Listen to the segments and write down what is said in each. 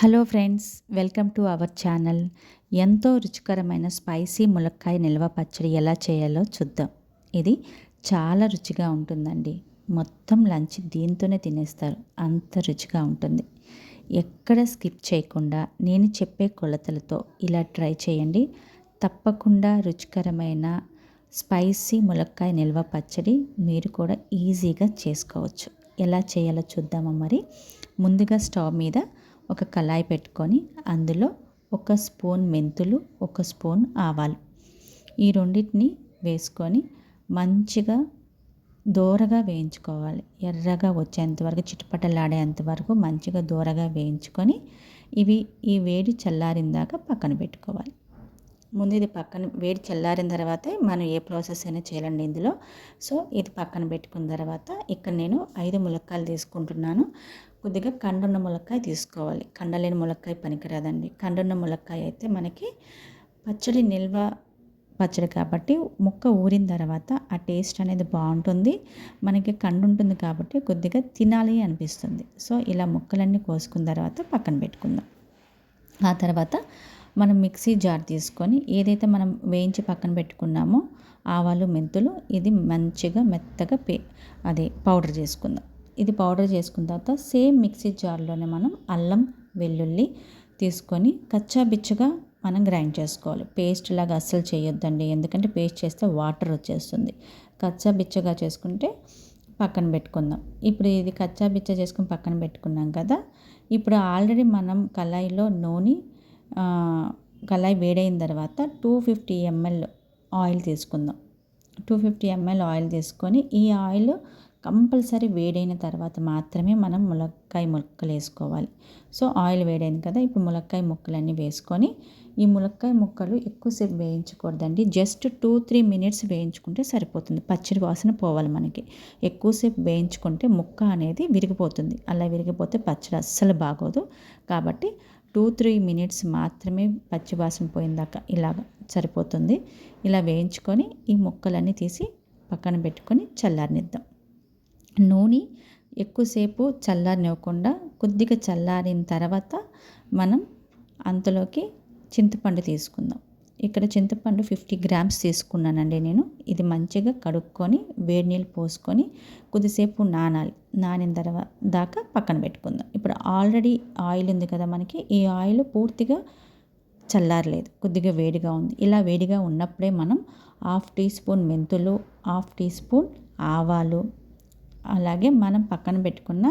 Hello friends, welcome to our channel. ఎంతో రుచికరమైన spicy ములక్కాయ నిల్వ పచ్చడి ఎలా చేయాలో చూద్దాం. ఇది చాలా రుచిగా ఉంటుందండి. మొత్తం లంచ్ దీంతోనే తినేస్తారు, అంత రుచిగా ఉంటుంది. ఎక్కడ స్కిప్ చేయకుండా నేను చెప్పే కొలతలతో ఇలా ట్రై చేయండి. తప్పకుండా రుచికరమైన స్పైసీ ములక్కాయ నిల్వ పచ్చడి మీరు కూడా ఈజీగా చేసుకోవచ్చు. ఎలా చేయాలో చూద్దామా మరి. ముందుగా స్టవ్ మీద ఒక కళాయి పెట్టుకొని అందులో ఒక స్పూన్ మెంతులు, ఒక స్పూన్ ఆవాలు, ఈ రెండింటిని వేసుకొని మంచిగా దోరగా వేయించుకోవాలి. ఎర్రగా వచ్చేంత వరకు, చిటపటలాడేంత వరకు మంచిగా దోరగా వేయించుకొని ఈ వేడి చల్లారిన దాకా పక్కన పెట్టుకోవాలి. ముందు ఇది పక్కన వేడి చల్లారిన తర్వాతే మనం ఏ ప్రాసెస్ అయినా చేయాలండి ఇందులో. సో ఇది పక్కన పెట్టుకున్న తర్వాత ఇక్కడ నేను 5 ములక్కాయలు తీసుకుంటున్నాను. కొద్దిగా కండున్న ములక్కాయ తీసుకోవాలి. కండలేని ములక్కాయ పనికిరాదండి. కండున్న ములక్కాయ అయితే మనకి నిల్వ పచ్చడి కాబట్టి ముక్క ఊరిన తర్వాత ఆ టేస్ట్ అనేది బాగుంటుంది. మనకి కండు ఉంటుంది కాబట్టి కొద్దిగా తినాలి అనిపిస్తుంది. సో ఇలా ముక్కలన్నీ కోసుకున్న తర్వాత పక్కన పెట్టుకుందాం. ఆ తర్వాత మనం మిక్సీ జార్ తీసుకొని ఏదైతే మనం వేయించి పక్కన పెట్టుకున్నామో ఆవాలు, మెంతులు, ఇది మంచిగా మెత్తగా పౌడర్ చేసుకుందాం. ఇది పౌడర్ చేసుకున్న తర్వాత సేమ్ మిక్సీ జార్లోనే మనం అల్లం, వెల్లుల్లి తీసుకొని కచ్చా బిచ్చగా మనం గ్రైండ్ చేసుకోవాలి. పేస్ట్ లాగా అస్సలు చేయొద్దండి, ఎందుకంటే పేస్ట్ చేస్తే వాటర్ వచ్చేస్తుంది. కచ్చా బిచ్చగా చేసుకుంటే పక్కన పెట్టుకుందాం. ఇప్పుడు ఇది కచ్చా బిచ్చ చేసుకుని పక్కన పెట్టుకున్నాం కదా. ఇప్పుడు ఆల్రెడీ మనం కళాయి వేడైన తర్వాత 250 ml ఆయిల్ తీసుకుందాం. 250 ml ఆయిల్ తీసుకొని ఈ ఆయిల్ కంపల్సరీ వేడైన తర్వాత మాత్రమే మనం ములక్కాయ ముక్కలు వేసుకోవాలి. సో ఆయిల్ వేడైంది కదా, ఇప్పుడు ములక్కాయ ముక్కలన్నీ వేసుకొని ఈ ములక్కాయ ముక్కలు ఎక్కువసేపు వేయించకూడదండి. జస్ట్ 2-3 minutes వేయించుకుంటే సరిపోతుంది. పచ్చడి వాసన పోవాలి మనకి. ఎక్కువసేపు వేయించుకుంటే ముక్క అనేది విరిగిపోతుంది. అలా విరిగిపోతే పచ్చడి అస్సలు బాగోదు. కాబట్టి 2-3 minutes మాత్రమే పచ్చి వాసన పోయిందాకా ఇలాగ సరిపోతుంది. ఇలా వేయించుకొని ఈ ముక్కలన్నీ తీసి పక్కన పెట్టుకొని చల్లారనిద్దాం. నూనె ఎక్కువసేపు చల్లారనివ్వకుండా కొద్దిగా చల్లారిన తర్వాత మనం అంతలోకి చింతపండు తీసుకుందాం. ఇక్కడ చింతపండు 50 grams తీసుకున్నానండి నేను. ఇది మంచిగా కడుక్కొని వేడి నీళ్ళు పోసుకొని కొద్దిసేపు నానిన తర్వాత దాకా పక్కన పెట్టుకుందాం. ఇప్పుడు ఆల్రెడీ ఆయిల్ ఉంది కదా మనకి, ఈ ఆయిల్ పూర్తిగా చల్లారలేదు, కొద్దిగా వేడిగా ఉంది. ఇలా వేడిగా ఉన్నప్పుడే మనం 1/2 teaspoon మెంతులు, 1/2 teaspoon ఆవాలు, అలాగే మనం పక్కన పెట్టుకున్న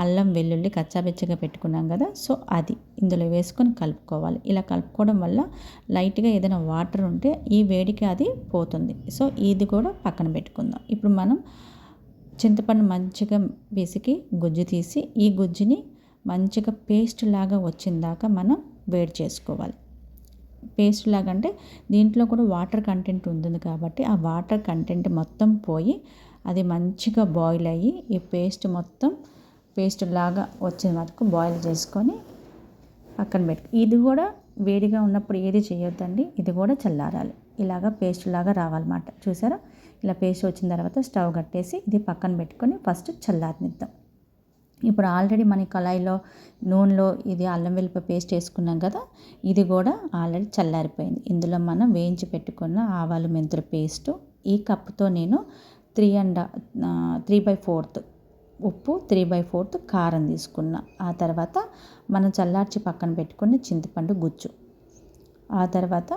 అల్లం, వెల్లుల్లి కచ్చాబెచ్చగా పెట్టుకున్నాం కదా, సో అది ఇందులో వేసుకొని కలుపుకోవాలి. ఇలా కలుపుకోవడం వల్ల లైట్గా ఏదైనా వాటర్ ఉంటే ఈ వేడికి అది పోతుంది. సో ఇది కూడా పక్కన పెట్టుకుందాం. ఇప్పుడు మనం చింతపండు మంచిగా పిసికి గుజ్జు తీసి ఈ గుజ్జుని మంచిగా పేస్ట్ లాగా వచ్చిందాకా మనం వేడి చేసుకోవాలి. పేస్ట్ లాగా అంటే దీంట్లో కూడా వాటర్ కంటెంట్ ఉంటుంది కాబట్టి ఆ వాటర్ కంటెంట్ మొత్తం పోయి అది మంచిగా బాయిల్ అయ్యి ఈ పేస్ట్ లాగా వచ్చిన వరకు బాయిల్ చేసుకొని పక్కన పెట్టు. ఇది కూడా వేడిగా ఉన్నప్పుడు ఏది చేయొద్దండి, ఇది కూడా చల్లారాలి. ఇలాగ పేస్ట్ లాగా రావాలన్నమాట. చూసారా, ఇలా పేస్ట్ వచ్చిన తర్వాత స్టవ్ కట్టేసి ఇది పక్కన పెట్టుకొని ఫస్ట్ చల్లారనిద్దాం. ఇప్పుడు ఆల్రెడీ మన కళాయిలో నూనెలో ఇది అల్లం వెల్లుల్లి పేస్ట్ వేసుకున్నాం కదా, ఇది కూడా ఆల్రెడీ చల్లారిపోయింది. ఇందులో మనం వేయించి పెట్టుకున్న ఆవాలు, మెంతుల పేస్టు, ఈ కప్పుతో నేను 3/4 ఉప్పు, 3/4 కారం తీసుకున్న. ఆ తర్వాత మనం చల్లార్చి పక్కన పెట్టుకుని చింతపండు గుజ్జు, ఆ తర్వాత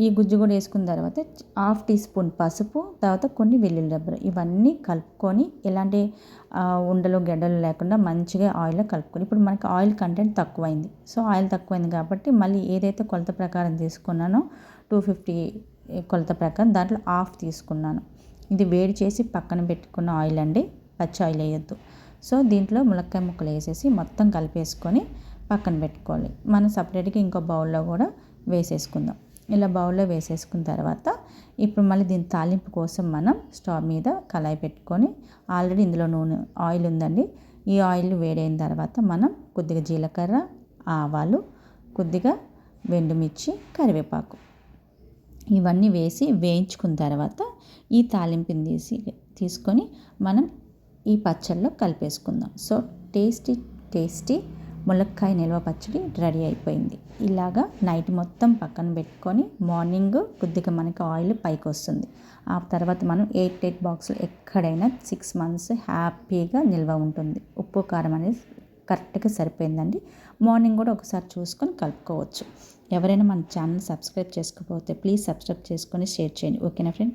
ఈ గుజ్జు కూడా వేసుకున్న తర్వాత 1/2 teaspoon పసుపు, తర్వాత కొన్ని వెల్లుల్లి రబ్బలు, ఇవన్నీ కలుపుకొని ఎలాంటి ఉండలు గెడ్డలు లేకుండా మంచిగా ఆయిల్లో కలుపుకొని. ఇప్పుడు మనకి ఆయిల్ కంటెంట్ తక్కువైంది. సో ఆయిల్ తక్కువైంది కాబట్టి మళ్ళీ ఏదైతే కొలత ప్రకారం తీసుకున్నానో 250 కొలత ప్రకారం దాంట్లో 1/2 తీసుకున్నాను. ఇది వేడి చేసి పక్కన పెట్టుకున్న ఆయిల్ అండి, పచ్చి ఆయిల్ వేయొద్దు. సో దీంట్లో ములక్కాయ ముక్కలు వేసేసి మొత్తం కలిపేసుకొని పక్కన పెట్టుకోవాలి. మనం సపరేట్గా ఇంకో బౌల్లో కూడా వేసేసుకుందాం. ఇలా బౌల్లో వేసేసుకున్న తర్వాత ఇప్పుడు మళ్ళీ దీని తాలింపు కోసం మనం స్టవ్ మీద కళాయి పెట్టుకొని, ఆల్రెడీ ఇందులో ఆయిల్ ఉందండి. ఈ ఆయిల్ వేడైన తర్వాత మనం కొద్దిగా జీలకర్ర, ఆవాలు, కొద్దిగా ఎండుమిర్చి, కరివేపాకు ఇవన్నీ వేసి వేయించుకున్న తర్వాత ఈ తాలింపుని తీసుకొని మనం ఈ పచ్చళ్ళలో కలిపేసుకుందాం. సో టేస్టీ ములక్కాయ నిల్వ పచ్చడి రెడీ అయిపోయింది. ఇలాగా నైట్ మొత్తం పక్కన పెట్టుకొని మార్నింగ్ కొద్దిగా మనకి ఆయిల్ పైకి వస్తుంది. ఆ తర్వాత మనం 8 బాక్సులు ఎక్కడైనా 6 మంత్స్ హ్యాపీగా నిల్వ ఉంటుంది. ఉప్పు కారం అనేది కరెక్ట్గా సరిపోయిందండి. మార్నింగ్ కూడా ఒకసారి చూసుకొని కలుపుకోవచ్చు. ఎవరైనా మన ఛానల్ సబ్స్క్రైబ్ చేసుకోకపోతే ప్లీజ్ సబ్స్క్రైబ్ చేసుకొని షేర్ చేయండి. ఓకేనా ఫ్రెండ్?